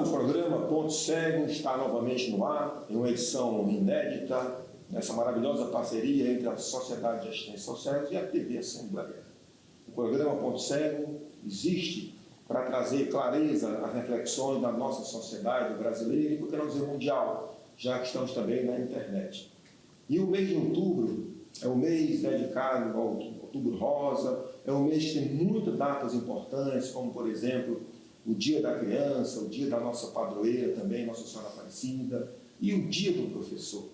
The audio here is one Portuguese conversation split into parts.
o programa Ponto Cego está novamente no ar, em uma edição inédita, nessa maravilhosa parceria entre a Sociedade de Assistência Social e a TV Assembleia. O programa Ponto Cego existe para trazer clareza às reflexões da nossa sociedade brasileira e, por que não dizer, mundial, já que estamos também na internet. E o mês de outubro é o mês dedicado ao Outubro Rosa, é um mês que tem muitas datas importantes, como, por exemplo, o Dia da Criança, o Dia da nossa padroeira também, Nossa Senhora Aparecida, e o Dia do Professor.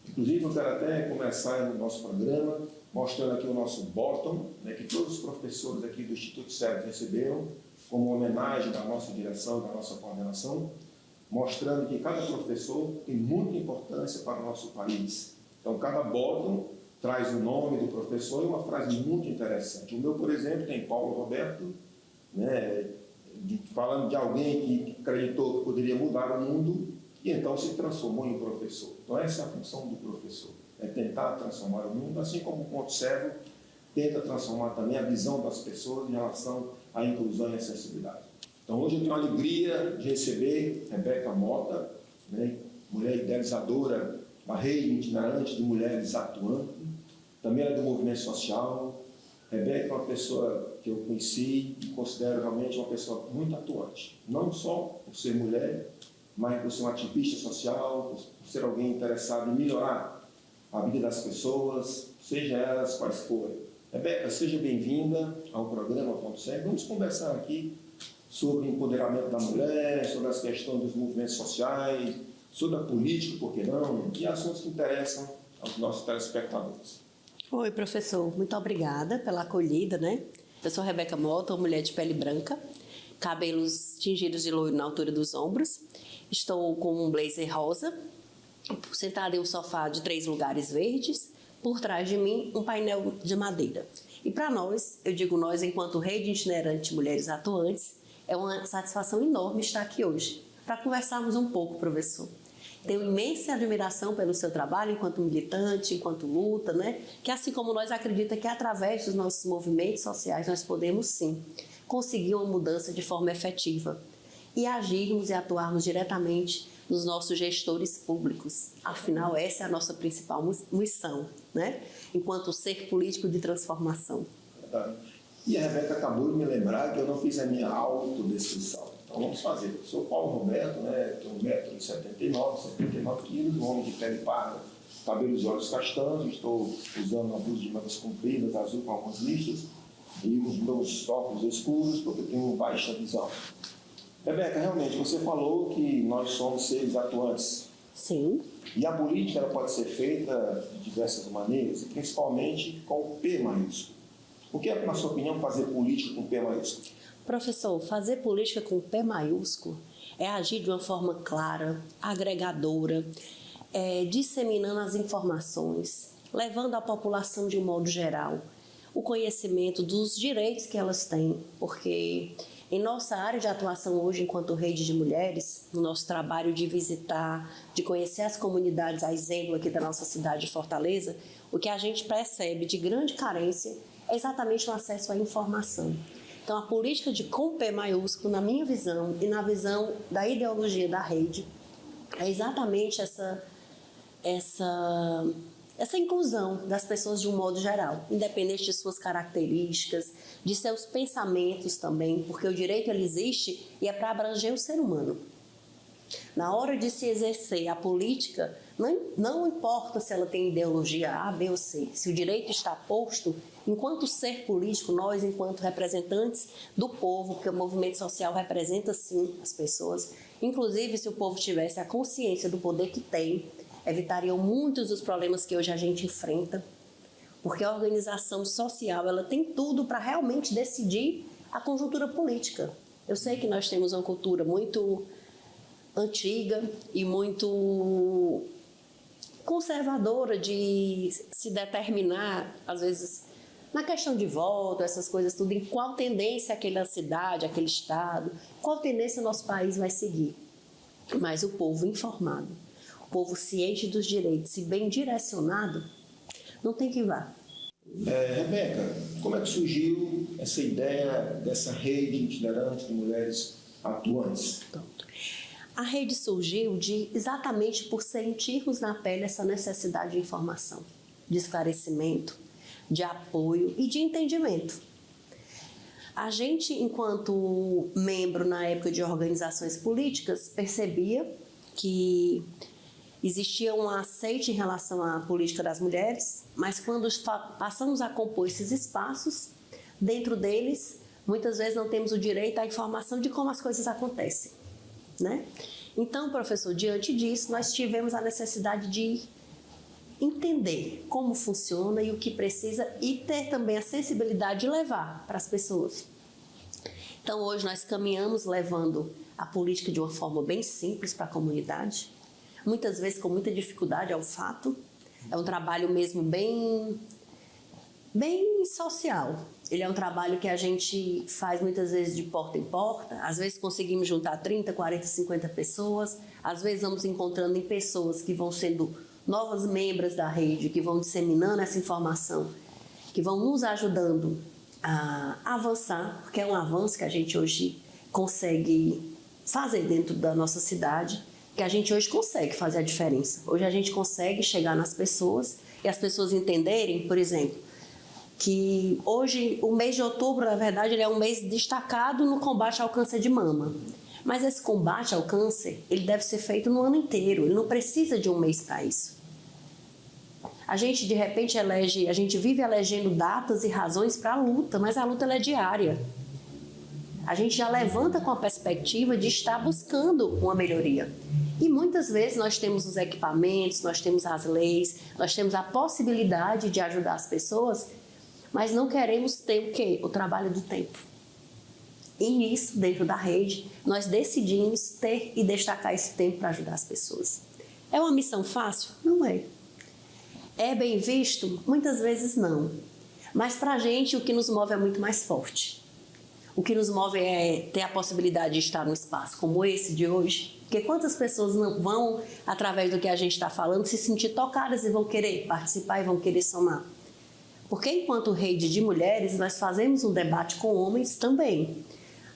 Inclusive, eu quero até começar no nosso programa mostrando aqui o nosso bottom, né, que todos os professores aqui do Instituto Cego receberam, como homenagem da nossa direção, da nossa coordenação, mostrando que cada professor tem muita importância para o nosso país. Então, cada bottom traz o nome do professor e uma frase muito interessante. O meu, por exemplo, tem Paulo Roberto, né, falando de alguém que acreditou que poderia mudar o mundo e então se transformou em professor. Então essa é a função do professor, é tentar transformar o mundo, assim como o Ponto Cego tenta transformar também a visão das pessoas em relação à inclusão e acessibilidade. Então hoje eu tenho a alegria de receber Rebeca Mota, né, mulher idealizadora da Rede Itinerante de Mulheres Atuando, também é do movimento social. Rebeca é uma pessoa que eu conheci e considero realmente uma pessoa muito atuante, não só por ser mulher, mas por ser uma ativista social, por ser alguém interessado em melhorar a vida das pessoas, seja elas quais forem. Rebeca, seja bem-vinda ao programa Ponto Cego. Vamos conversar aqui sobre o empoderamento da mulher, sobre as questões dos movimentos sociais, sobre a política, por que não, e assuntos que interessam aos nossos telespectadores. Oi, professor. Muito obrigada pela acolhida, né? Eu sou Rebeca Mota, uma mulher de pele branca, cabelos tingidos de loiro na altura dos ombros. Estou com um blazer rosa, sentada em um sofá de 3 lugares verdes. Por trás de mim, um painel de madeira. E para nós, eu digo nós, enquanto Rede Itinerante de Mulheres Atuantes, é uma satisfação enorme estar aqui hoje, para conversarmos um pouco, professor. Tenho imensa admiração pelo seu trabalho enquanto militante, enquanto luta, né? Que assim como nós acredita que através dos nossos movimentos sociais nós podemos sim conseguir uma mudança de forma efetiva e agirmos e atuarmos diretamente nos nossos gestores públicos. Afinal, essa é a nossa principal missão, né? Enquanto ser político de transformação. Verdade. E a Rebeca acabou de me lembrar que eu não fiz a minha autodescrição. Então vamos fazer. Eu sou Paulo Roberto, né? Tenho 1,79 m, 79 kg, homem de pele parda, cabelos e olhos castanhos, estou usando uma blusa de mangas compridas, azul com algumas listas, e os meus óculos escuros, porque eu tenho baixa visão. Rebeca, realmente, você falou que nós somos seres atuantes. Sim. E a política ela pode ser feita de diversas maneiras, principalmente com o P maiúsculo. O que é, na sua opinião, fazer política com P maiúsculo? Professor, fazer política com P maiúsculo é agir de uma forma clara, agregadora, disseminando as informações, levando à população de um modo geral o conhecimento dos direitos que elas têm, porque em nossa área de atuação hoje, enquanto Rede de Mulheres, no nosso trabalho de visitar, de conhecer as comunidades, a exemplo aqui da nossa cidade de Fortaleza, o que a gente percebe de grande carência é exatamente o acesso à informação. Então, a política de com P maiúsculo, na minha visão e na visão da ideologia da rede, é exatamente essa inclusão das pessoas de um modo geral, independente de suas características, de seus pensamentos também, porque o direito ele existe e é para abranger o ser humano. Na hora de se exercer a política, não importa se ela tem ideologia A, B ou C, se o direito está posto, enquanto ser político, nós, enquanto representantes do povo, porque o movimento social representa sim as pessoas, inclusive se o povo tivesse a consciência do poder que tem, evitariam muitos dos problemas que hoje a gente enfrenta, porque a organização social ela tem tudo para realmente decidir a conjuntura política. Eu sei que nós temos uma cultura muito antiga e muito conservadora de se determinar, às vezes, na questão de voto, essas coisas tudo, em qual tendência aquela cidade, aquele estado, qual tendência o nosso país vai seguir. Mas o povo informado, o povo ciente dos direitos e bem direcionado, não tem que vá. Rebeca, como é que surgiu essa ideia dessa rede itinerante de mulheres atuantes? Pronto. A rede surgiu exatamente por sentirmos na pele essa necessidade de informação, de esclarecimento, de apoio e de entendimento. A gente, enquanto membro na época de organizações políticas, percebia que existia um aceite em relação à política das mulheres, mas quando passamos a compor esses espaços, dentro deles, muitas vezes não temos o direito à informação de como as coisas acontecem, né? Então, professor, diante disso, nós tivemos a necessidade de entender como funciona e o que precisa e ter também a sensibilidade de levar para as pessoas. Então, hoje nós caminhamos levando a política de uma forma bem simples para a comunidade, muitas vezes com muita dificuldade, é um fato. É um trabalho mesmo bem social. Ele é um trabalho que a gente faz muitas vezes de porta em porta, às vezes conseguimos juntar 30, 40, 50 pessoas, às vezes vamos encontrando em pessoas que vão sendo novas membros da rede, que vão disseminando essa informação, que vão nos ajudando a avançar, porque é um avanço que a gente hoje consegue fazer dentro da nossa cidade, que a gente hoje consegue fazer a diferença. Hoje a gente consegue chegar nas pessoas e as pessoas entenderem, por exemplo, que hoje o mês de outubro, na verdade, ele é um mês destacado no combate ao câncer de mama. Mas esse combate ao câncer, ele deve ser feito no ano inteiro, ele não precisa de um mês para isso. A gente, de repente, a gente vive elegendo datas e razões para a luta, mas a luta ela é diária. A gente já levanta com a perspectiva de estar buscando uma melhoria. E muitas vezes nós temos os equipamentos, nós temos as leis, nós temos a possibilidade de ajudar as pessoas, mas não queremos ter o quê? O trabalho do tempo. E nisso, dentro da rede, nós decidimos ter e destacar esse tempo para ajudar as pessoas. É uma missão fácil? Não é. É bem visto? Muitas vezes não. Mas para a gente o que nos move é muito mais forte. O que nos move é ter a possibilidade de estar num espaço como esse de hoje. Porque quantas pessoas não vão, através do que a gente está falando, se sentir tocadas e vão querer participar e vão querer somar. Porque enquanto rede de mulheres, nós fazemos um debate com homens também.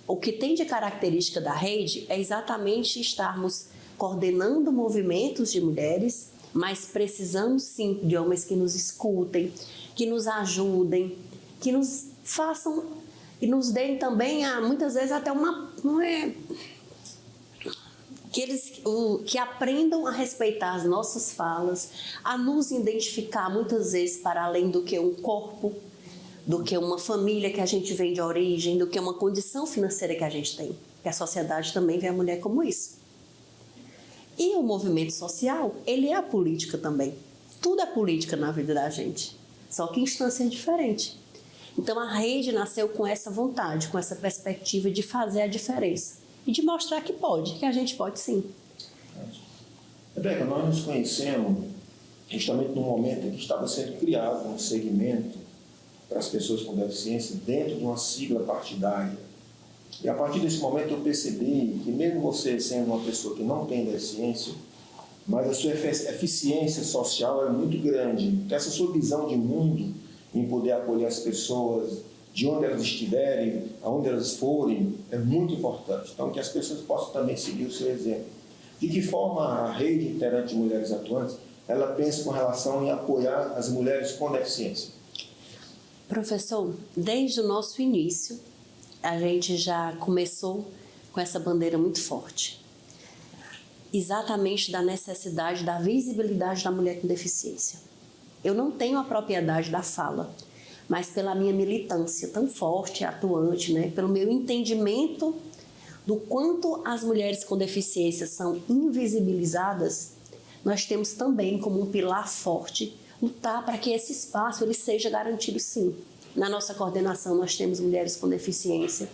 O que tem de característica da rede é exatamente estarmos coordenando movimentos de mulheres, mas precisamos sim de homens que nos escutem, que nos ajudem, que nos façam e nos deem também, muitas vezes, até que aprendam a respeitar as nossas falas, a nos identificar muitas vezes para além do que um corpo, do que uma família que a gente vem de origem, do que uma condição financeira que a gente tem. Porque a sociedade também vê a mulher como isso. E o movimento social, ele é a política também. Tudo é política na vida da gente, só que em instâncias diferentes. Então a rede nasceu com essa vontade, com essa perspectiva de fazer a diferença. E de mostrar que pode, que a gente pode sim. Rebeca, nós nos conhecemos justamente no momento em que estava sendo criado um segmento para as pessoas com deficiência dentro de uma sigla partidária. E a partir desse momento eu percebi que mesmo você sendo uma pessoa que não tem deficiência, mas a sua eficiência social é muito grande. Essa sua visão de mundo em poder acolher as pessoas de onde elas estiverem, aonde elas forem, é muito importante. Então, que as pessoas possam também seguir o seu exemplo. De que forma a Rede Itinerante de Mulheres Atuantes, ela pensa com relação em apoiar as mulheres com deficiência? Professor, desde o nosso início, a gente já começou com essa bandeira muito forte. Exatamente da necessidade, da visibilidade da mulher com deficiência. Eu não tenho a propriedade da fala, mas pela minha militância tão forte e atuante, né, pelo meu entendimento do quanto as mulheres com deficiência são invisibilizadas, nós temos também como um pilar forte lutar para que esse espaço ele seja garantido sim. Na nossa coordenação nós temos mulheres com deficiência,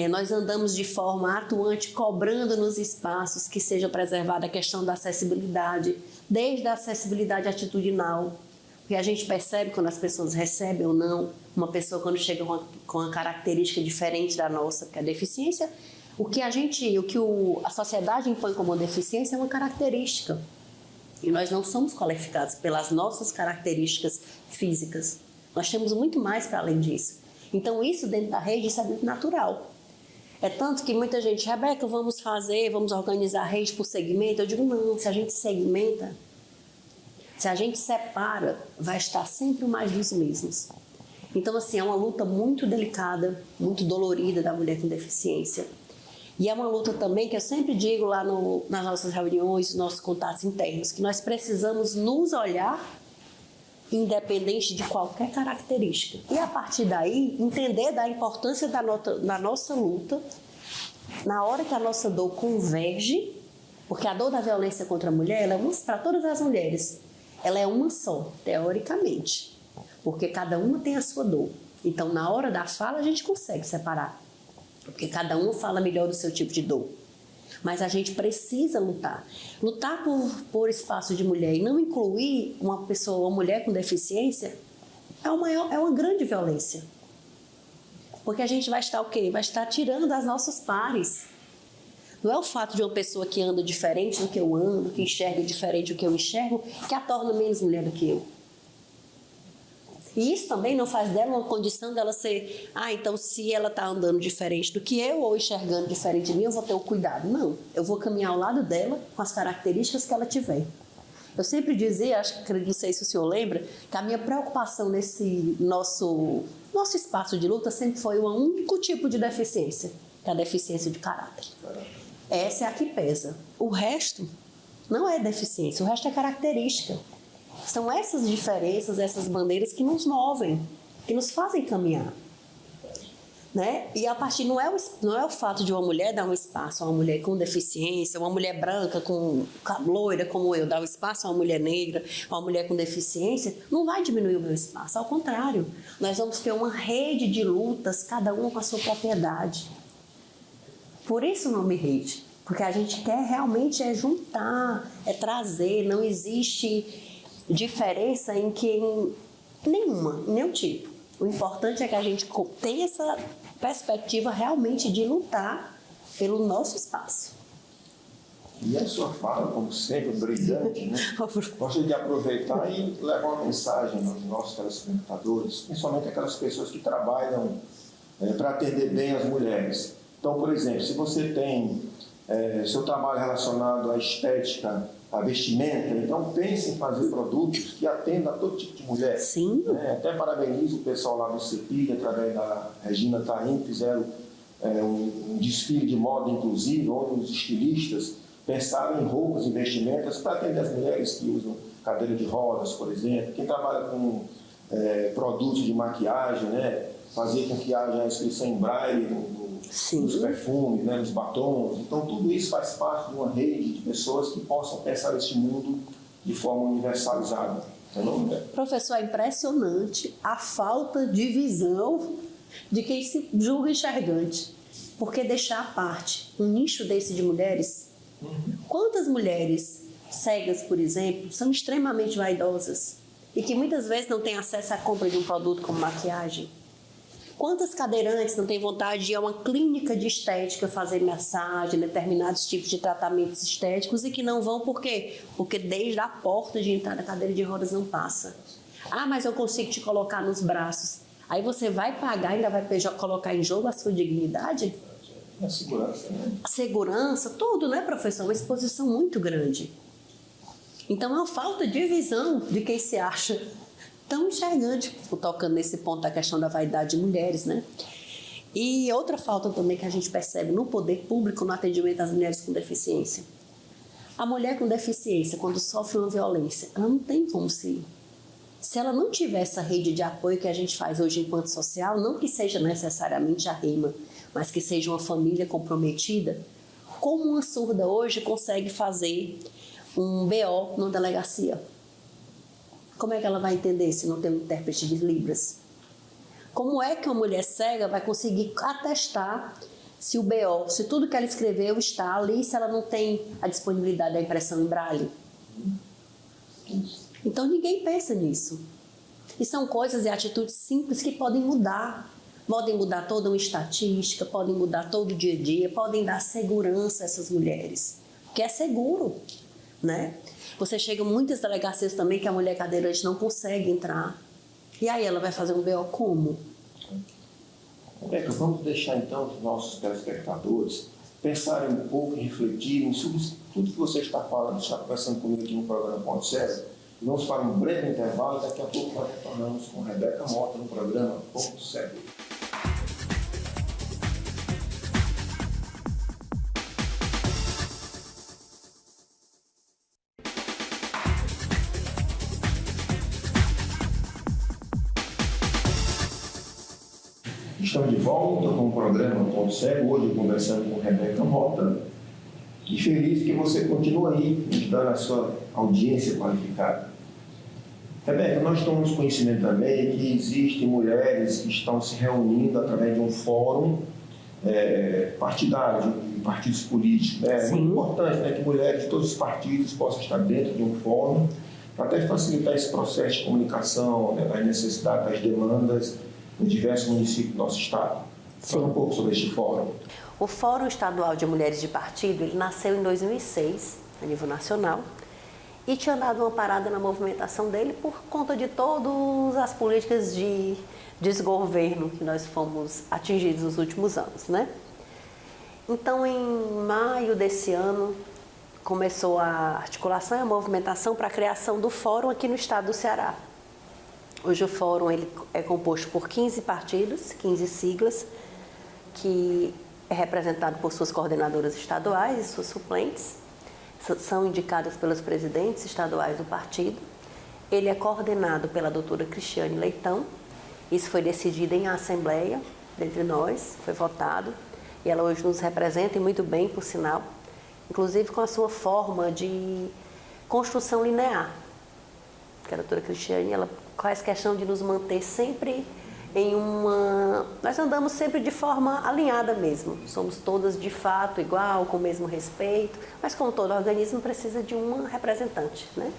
nós andamos de forma atuante cobrando nos espaços que seja preservada a questão da acessibilidade, desde a acessibilidade atitudinal, porque a gente percebe quando as pessoas recebem ou não, uma pessoa quando chega com uma característica diferente da nossa, porque a deficiência, o que a sociedade impõe como uma deficiência é uma característica. E nós não somos qualificados pelas nossas características físicas. Nós temos muito mais para além disso. Então isso dentro da rede, isso é muito natural. É tanto que muita gente, Rebeca, vamos organizar a rede por segmento. Eu digo, não, se a gente segmenta, se a gente separa, vai estar sempre mais dos mesmos. Então, assim, é uma luta muito delicada, muito dolorida da mulher com deficiência. E é uma luta também que eu sempre digo lá nas nossas reuniões, nos nossos contatos internos, que nós precisamos nos olhar independente de qualquer característica. E a partir daí, entender da importância da nossa luta, na hora que a nossa dor converge, porque a dor da violência contra a mulher, ela é uma para todas as mulheres, ela é uma só, teoricamente, porque cada uma tem a sua dor. Então, na hora da fala, a gente consegue separar, porque cada um fala melhor do seu tipo de dor. Mas a gente precisa lutar. Lutar por espaço de mulher e não incluir uma mulher com deficiência, é uma grande violência. Porque a gente vai estar o quê? Vai estar tirando das nossas pares. Não é o fato de uma pessoa que anda diferente do que eu ando, que enxerga diferente do que eu enxergo, que a torna menos mulher do que eu. E isso também não faz dela uma condição dela ser, então se ela está andando diferente do que eu ou enxergando diferente de mim, eu vou ter o cuidado. Não, eu vou caminhar ao lado dela com as características que ela tiver. Eu sempre dizia, não sei se o senhor lembra, que a minha preocupação nesse nosso espaço de luta sempre foi um único tipo de deficiência, que é a deficiência de caráter. Essa é a que pesa. O resto não é deficiência, o resto é característica. São essas diferenças, essas bandeiras que nos movem, que nos fazem caminhar. Né? E a partir não é o fato de uma mulher dar um espaço a uma mulher com deficiência, uma mulher branca, loira como eu, dar um espaço a uma mulher negra, a uma mulher com deficiência, não vai diminuir o meu espaço. Ao contrário, nós vamos ter uma rede de lutas, cada uma com a sua propriedade. Por isso o nome rede, porque a gente quer realmente juntar, trazer, não existe diferença em nenhum tipo. O importante é que a gente tenha essa perspectiva realmente de lutar pelo nosso espaço. E a sua fala, como sempre, brilhante, né? Gostaria de aproveitar e levar uma mensagem aos nossos telespectadores, principalmente aquelas pessoas que trabalham para atender bem as mulheres. Então, por exemplo, se você tem seu trabalho relacionado à estética, a vestimenta, então pense em fazer produtos que atendam a todo tipo de mulher. Sim. Até parabenizo o pessoal lá do CEPIG, através da Regina Taim, fizeram um desfile de moda inclusive, onde os estilistas pensaram em roupas e vestimentas para atender as mulheres que usam cadeira de rodas, por exemplo, quem trabalha com produtos de maquiagem, né? Fazer com que haja a inscrição em braille nos perfumes, né, nos batons. Então, tudo isso faz parte de uma rede de pessoas que possam pensar esse mundo de forma universalizada. Professor, é impressionante a falta de visão de quem se julga enxergante. Porque deixar à parte um nicho desse de mulheres, quantas mulheres cegas, por exemplo, são extremamente vaidosas e que muitas vezes não têm acesso à compra de um produto como maquiagem? Quantas cadeirantes não têm vontade de ir a uma clínica de estética fazer massagem, determinados tipos de tratamentos estéticos e que não vão por quê? Porque desde a porta de entrar na cadeira de rodas não passa. Mas eu consigo te colocar nos braços. Aí você vai pagar e ainda vai colocar em jogo a sua dignidade? A segurança, né? A segurança, tudo, né, professor? Uma exposição muito grande. Então, é uma falta de visão de quem se acha tão enxergante, tocando nesse ponto da questão da vaidade de mulheres, né? E outra falta também que a gente percebe no poder público no atendimento às mulheres com deficiência. A mulher com deficiência, quando sofre uma violência, ela não tem como se ela não tiver essa rede de apoio que a gente faz hoje enquanto social, não que seja necessariamente a REMA, mas que seja uma família comprometida, como uma surda hoje consegue fazer um BO na delegacia? Como é que ela vai entender se não tem um intérprete de Libras? Como é que uma mulher cega vai conseguir atestar se o BO, se tudo que ela escreveu está ali, se ela não tem a disponibilidade da impressão em braille? Então ninguém pensa nisso. E são coisas e atitudes simples que podem mudar. Podem mudar toda uma estatística, podem mudar todo o dia a dia, podem dar segurança a essas mulheres. Porque é seguro, né? Você chega em muitas delegacias também que a mulher cadeirante não consegue entrar. E aí ela vai fazer um BO como? Rebeca, vamos deixar então os nossos telespectadores pensarem um pouco e refletirem sobre tudo que você está falando, está conversando comigo aqui no programa Ponto Cego. Vamos para um breve intervalo e daqui a pouco nós retornamos com Rebeca Mota no programa Ponto Cego. Estamos de volta com o programa Ponto Cego, hoje conversando com Rebeca Mota. E feliz que você continua aí, nos dando a sua audiência qualificada. Rebeca, nós tomamos conhecimento também que existem mulheres que estão se reunindo através de um fórum partidário, de partidos políticos. Né? É muito importante, né, que mulheres de todos os partidos possam estar dentro de um fórum, para até facilitar esse processo de comunicação, né, as necessidades, as demandas em diversos municípios do nosso estado. Fala um pouco sobre este fórum. O Fórum Estadual de Mulheres de Partido, ele nasceu em 2006, a nível nacional, e tinha dado uma parada na movimentação dele por conta de todas as políticas de desgoverno que nós fomos atingidos nos últimos anos, né? Então, em maio desse ano, começou a articulação e a movimentação para a criação do Fórum aqui no estado do Ceará. Hoje o Fórum ele é composto por 15 partidos, 15 siglas, que é representado por suas coordenadoras estaduais e suas suplentes, são indicadas pelos presidentes estaduais do partido. Ele é coordenado pela doutora Cristiane Leitão. Isso foi decidido em assembleia, dentre nós, foi votado, e ela hoje nos representa, e muito bem, por sinal, inclusive com a sua forma de construção linear. Porque a doutora Cristiane, ela faz questão de nos manter sempre em uma... Nós andamos sempre de forma alinhada mesmo. Somos todas de fato igual, com o mesmo respeito, mas como todo organismo precisa de uma representante, né?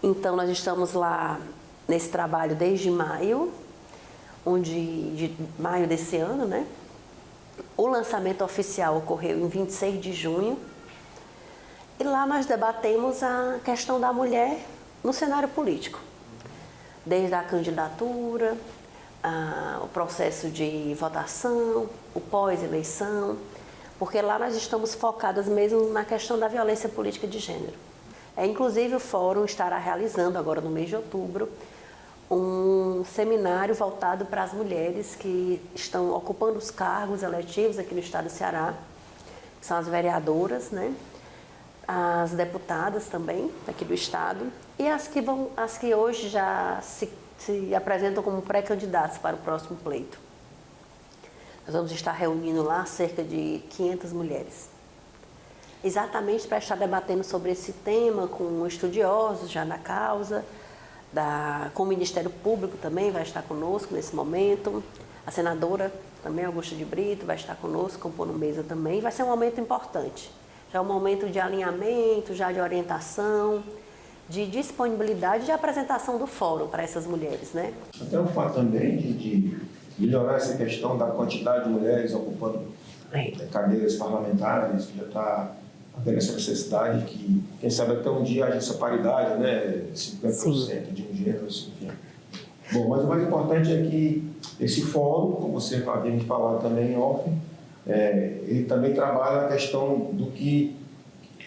Então nós estamos lá nesse trabalho desde maio, de maio desse ano, né? O lançamento oficial ocorreu em 26 de junho. E lá nós debatemos a questão da mulher no cenário político. Desde a candidatura, o processo de votação, o pós-eleição, porque lá nós estamos focadas mesmo na questão da violência política de gênero. Inclusive o Fórum estará realizando agora no mês de outubro um seminário voltado para as mulheres que estão ocupando os cargos eletivos aqui no estado do Ceará, que são as vereadoras, né? As deputadas também aqui do estado e as que hoje já se apresentam como pré-candidatos para o próximo pleito. Nós vamos estar reunindo lá cerca de 500 mulheres, exatamente para estar debatendo sobre esse tema com estudiosos já na causa, com o Ministério Público também vai estar conosco nesse momento, a senadora também, Augusta de Brito, vai estar conosco, compondo mesa também, vai ser um momento importante. Já é um momento de alinhamento, já de orientação, de disponibilidade, de apresentação do fórum para essas mulheres, né? Até o fato também de melhorar essa questão da quantidade de mulheres ocupando cadeiras parlamentares, que já está havendo essa necessidade que, quem sabe até um dia haja essa paridade, né? 50% de um gênero, enfim. Bom, mas o mais importante é que esse fórum, como você havia me falado também em off, ele também trabalha a questão do que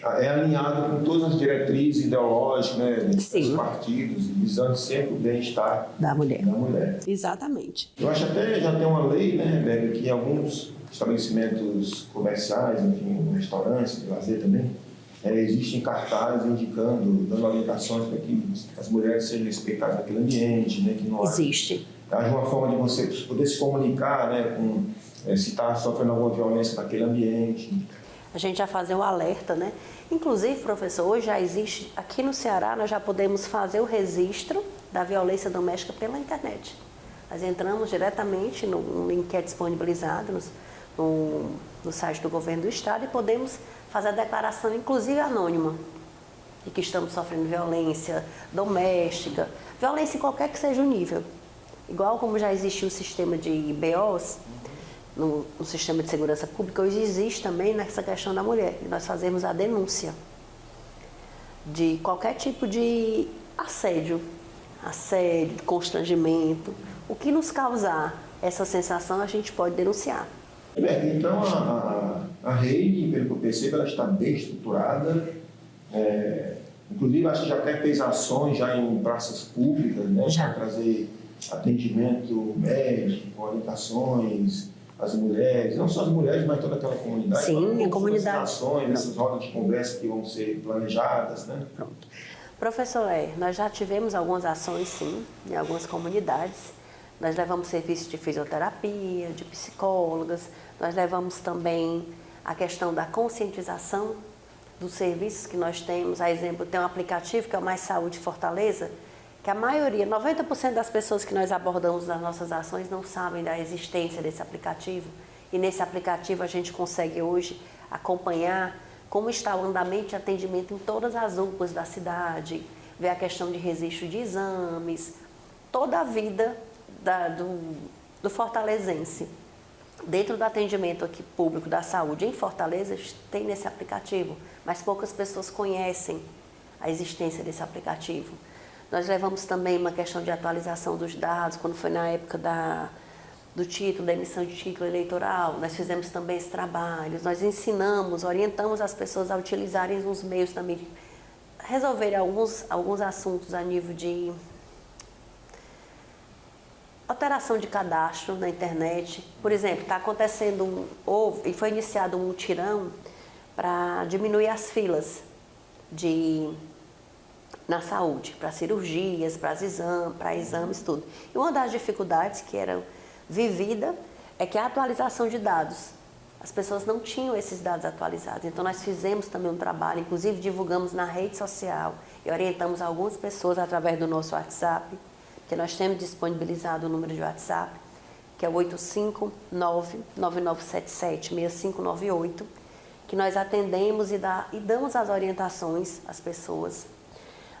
é alinhado com todas as diretrizes ideológicas, né, dos partidos, visando sempre o bem-estar da mulher. Exatamente. Eu acho até já tem uma lei, né, Rebeca, que alguns estabelecimentos comerciais, enfim, restaurantes, de lazer também, existem cartazes indicando, dando orientações para que as mulheres sejam respeitadas naquele ambiente, né, que não haja uma forma de você poder se comunicar, né, se está sofrendo alguma violência naquele ambiente. A gente já fazer o alerta, né? Inclusive, professor, hoje já existe, aqui no Ceará, nós já podemos fazer o registro da violência doméstica pela internet. Nós entramos diretamente no link que é disponibilizado no site do governo do estado e podemos fazer a declaração, inclusive anônima, de que estamos sofrendo violência doméstica, violência em qualquer que seja o nível. Igual como já existe o sistema de BOs, no sistema de segurança pública, hoje existe também nessa questão da mulher. E nós fazemos a denúncia de qualquer tipo de assédio, constrangimento, o que nos causar essa sensação, a gente pode denunciar. Então, a rede, pelo que eu percebo, ela está bem estruturada. Inclusive, acho que já até fez ações já em praças públicas, né, para trazer atendimento médico, orientações às mulheres, não só as mulheres, mas toda aquela comunidade. Sim, a comunidade. Ações, essas rodas de conversa que vão ser planejadas, né? Pronto. Professor, nós já tivemos algumas ações, sim, em algumas comunidades. Nós levamos serviços de fisioterapia, de psicólogas, nós levamos também a questão da conscientização dos serviços que nós temos. A exemplo, tem um aplicativo que é o Mais Saúde Fortaleza, que a maioria, 90% das pessoas que nós abordamos nas nossas ações não sabem da existência desse aplicativo. E nesse aplicativo a gente consegue hoje acompanhar como está o andamento de atendimento em todas as UPAs da cidade, ver a questão de registro de exames, toda a vida do fortalezense. Dentro do atendimento aqui público da saúde em Fortaleza, tem nesse aplicativo, mas poucas pessoas conhecem a existência desse aplicativo. Nós levamos também uma questão de atualização dos dados, quando foi na época do título, da emissão de título eleitoral, nós fizemos também esse trabalho, nós ensinamos, orientamos as pessoas a utilizarem os meios também, de resolverem alguns assuntos a nível de alteração de cadastro na internet. Por exemplo, está acontecendo, e foi iniciado um mutirão para diminuir as filas na saúde, para cirurgias, para exames, tudo. E uma das dificuldades que era vivida é que a atualização de dados, as pessoas não tinham esses dados atualizados. Então nós fizemos também um trabalho, inclusive divulgamos na rede social e orientamos algumas pessoas através do nosso WhatsApp, que nós temos disponibilizado o número de WhatsApp, que é o 859-9977-6598, que nós atendemos e damos as orientações às pessoas.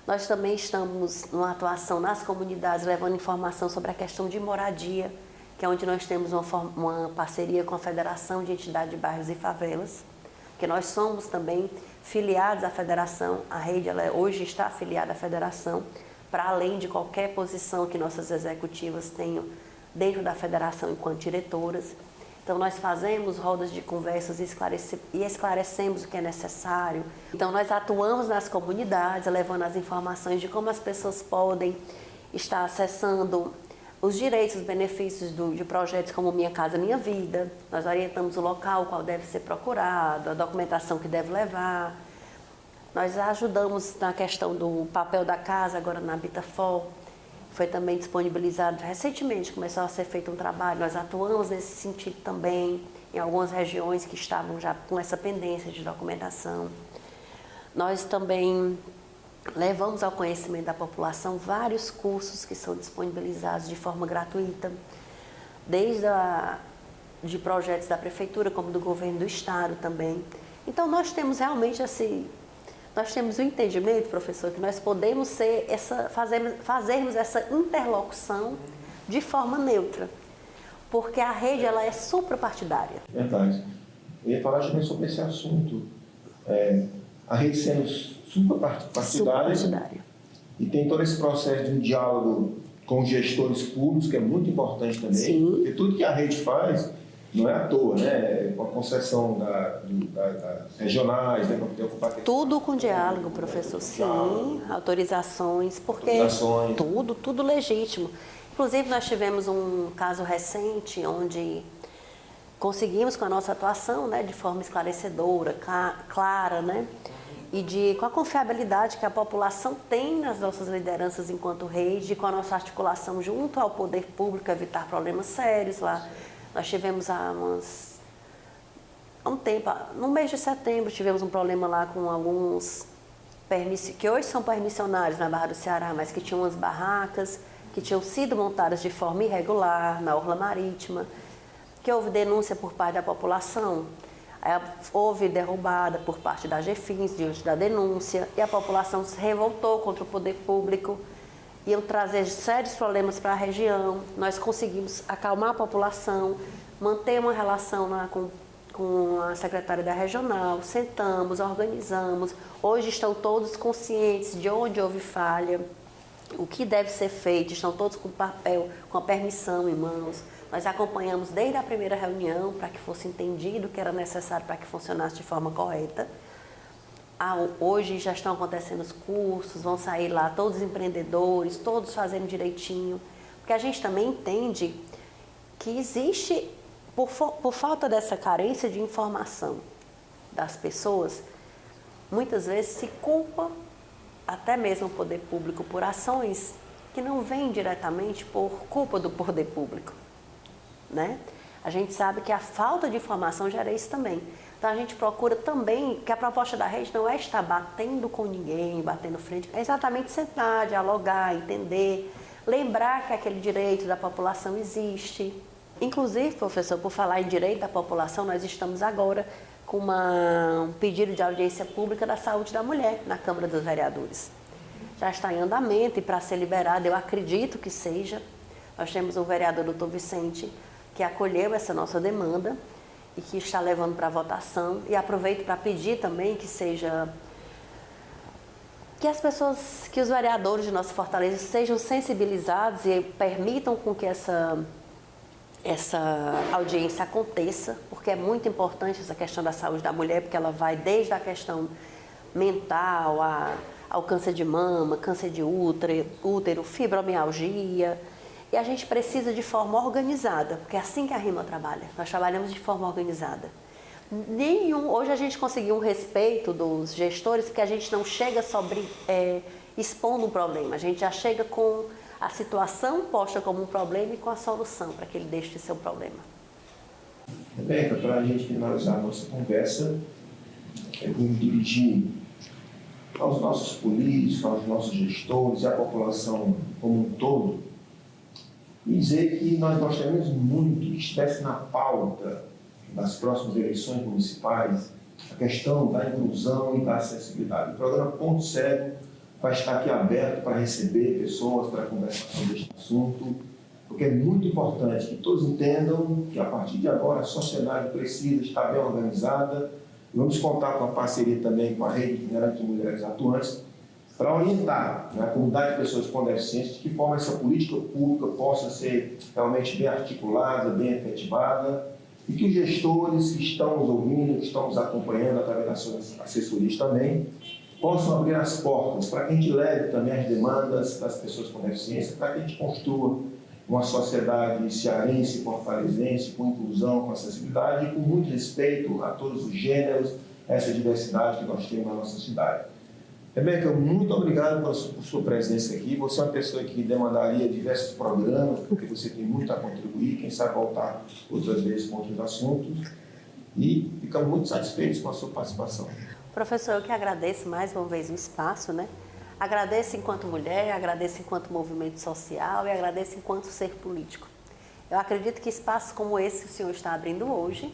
Nós também estamos numa atuação nas comunidades, levando informação sobre a questão de moradia, que é onde nós temos uma parceria com a Federação de Entidades de Bairros e Favelas, que nós somos também filiados à Federação, a rede hoje está afiliada à Federação, para além de qualquer posição que nossas executivas tenham dentro da Federação enquanto diretoras. Então, nós fazemos rodas de conversas e esclarecemos o que é necessário. Então, nós atuamos nas comunidades, levando as informações de como as pessoas podem estar acessando os direitos, os benefícios de projetos como Minha Casa Minha Vida. Nós orientamos o local, qual deve ser procurado, a documentação que deve levar. Nós ajudamos na questão do papel da casa, agora na Habitafor. Foi também disponibilizado recentemente, começou a ser feito um trabalho. Nós atuamos nesse sentido também, em algumas regiões que estavam já com essa pendência de documentação. Nós também levamos ao conhecimento da população vários cursos que são disponibilizados de forma gratuita, desde de projetos da Prefeitura, como do Governo do Estado também. Então, nós temos realmente nós temos o entendimento, professor, que nós podemos fazermos essa interlocução de forma neutra, porque a rede ela é suprapartidária. Verdade. Eu ia falar também sobre esse assunto. A rede sendo suprapartidária e tem todo esse processo de um diálogo com os gestores públicos, que é muito importante também. Sim. Porque tudo que a rede faz não é à toa, né? Com a concessão das regionais, né? Tudo com diálogo, professor, sim, autorizações, porque tudo legítimo. Inclusive, nós tivemos um caso recente onde conseguimos, com a nossa atuação, né, de forma esclarecedora, clara, né, e com a confiabilidade que a população tem nas nossas lideranças enquanto rede, com a nossa articulação junto ao poder público, evitar problemas sérios lá. Nós tivemos há um tempo, no mês de setembro, tivemos um problema lá com alguns que hoje são permissionários na Barra do Ceará, mas que tinham umas barracas que tinham sido montadas de forma irregular na orla marítima, que houve denúncia por parte da população, houve derrubada por parte da GEFINS diante da denúncia, e a população se revoltou contra o poder público, iam trazer sérios problemas para a região. Nós conseguimos acalmar a população, manter uma relação lá com a secretária da regional, sentamos, organizamos. Hoje estão todos conscientes de onde houve falha, o que deve ser feito, estão todos com papel, com a permissão em mãos, Nós acompanhamos desde a primeira reunião para que fosse entendido o que era necessário para que funcionasse de forma correta. Hoje já estão acontecendo os cursos, vão sair lá todos os empreendedores, todos fazendo direitinho, porque a gente também entende que existe, por falta dessa carência de informação das pessoas, muitas vezes se culpa até mesmo o poder público por ações que não vêm diretamente por culpa do poder público, né? A gente sabe que a falta de informação gera isso também. Então a gente procura também, que a proposta da rede não é estar batendo com ninguém, batendo frente, é exatamente sentar, dialogar, entender, lembrar que aquele direito da população existe. Inclusive, professor, por falar em direito da população, nós estamos agora com um pedido de audiência pública da saúde da mulher na Câmara dos Vereadores. Já está em andamento e para ser liberado, eu acredito que seja. Nós temos o vereador Dr. Vicente, que acolheu essa nossa demanda e que está levando para votação. E aproveito para pedir também que as pessoas, que os vereadores de nossa Fortaleza sejam sensibilizados e permitam com que essa audiência aconteça, porque é muito importante essa questão da saúde da mulher, porque ela vai desde a questão mental, ao câncer de mama, câncer de útero, fibromialgia. E a gente precisa de forma organizada, porque é assim que a RIMA trabalha. Nós trabalhamos de forma organizada. Hoje a gente conseguiu um respeito dos gestores, porque a gente não chega expondo um problema. A gente já chega com a situação posta como um problema e com a solução para que ele deixe de ser um problema. Rebeca, para a gente finalizar a nossa conversa, eu vou me dirigir aos nossos políticos, aos nossos gestores e à população como um todo, e dizer que nós gostaríamos muito que estivesse na pauta das próximas eleições municipais a questão da inclusão e da acessibilidade. O programa Ponto Cego vai estar aqui aberto para receber pessoas, para conversar sobre este assunto, porque é muito importante que todos entendam que a partir de agora a sociedade precisa estar bem organizada. Vamos contar com a parceria também com a Rede Itinerante de Mulheres Atuantes, para orientar a comunidade de pessoas com deficiência de que forma essa política pública possa ser realmente bem articulada, bem efetivada, e que os gestores que estão nos ouvindo, que estão nos acompanhando através das suas assessorias também, possam abrir as portas para que a gente leve também as demandas das pessoas com deficiência, para que a gente construa uma sociedade cearense, fortalezense, com inclusão, com acessibilidade e com muito respeito a todos os gêneros, essa diversidade que nós temos na nossa cidade. Rebeca, muito obrigado por sua presença aqui. Você é uma pessoa que demandaria diversos programas, porque você tem muito a contribuir, quem sabe voltar outras vezes com outros assuntos. E ficamos muito satisfeitos com a sua participação. Professor, eu que agradeço mais uma vez o espaço, né? Agradeço enquanto mulher, agradeço enquanto movimento social e agradeço enquanto ser político. Eu acredito que espaços como esse que o senhor está abrindo hoje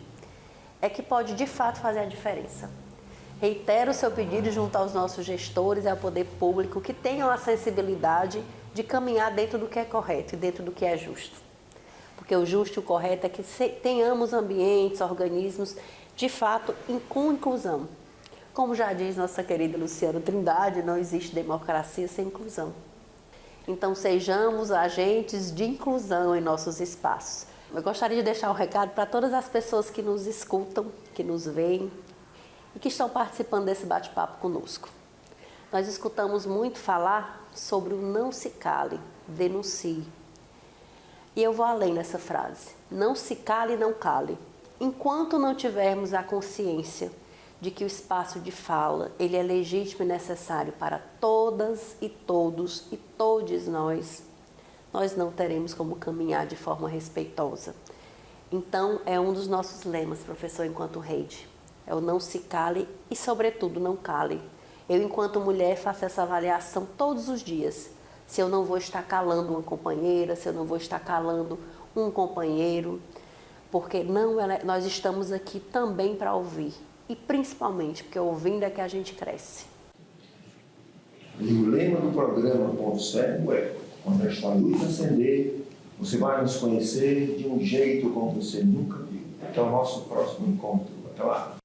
é que pode de fato fazer a diferença. Reitero o seu pedido junto aos nossos gestores e ao poder público que tenham a sensibilidade de caminhar dentro do que é correto e dentro do que é justo. Porque o justo e o correto é que tenhamos ambientes, organismos, de fato, com inclusão. Como já diz nossa querida Luciana Trindade, não existe democracia sem inclusão. Então, sejamos agentes de inclusão em nossos espaços. Eu gostaria de deixar um recado para todas as pessoas que nos escutam, que nos veem, e que estão participando desse bate-papo conosco. Nós escutamos muito falar sobre o não se cale, denuncie. E eu vou além dessa frase. Não se cale, não cale. Enquanto não tivermos a consciência de que o espaço de fala, ele é legítimo e necessário para todas e todos e todes nós não teremos como caminhar de forma respeitosa. Então, é um dos nossos lemas, professor, enquanto rede. É o não se cale e, sobretudo, não cale. Eu, enquanto mulher, faço essa avaliação todos os dias. Se eu não vou estar calando uma companheira, se eu não vou estar calando um companheiro, porque nós estamos aqui também para ouvir. E, principalmente, porque ouvindo é que a gente cresce. E o lema do programa Ponto Cego é: quando esta luz acender, você vai nos conhecer de um jeito como você nunca viu. Até o nosso próximo encontro. Até lá.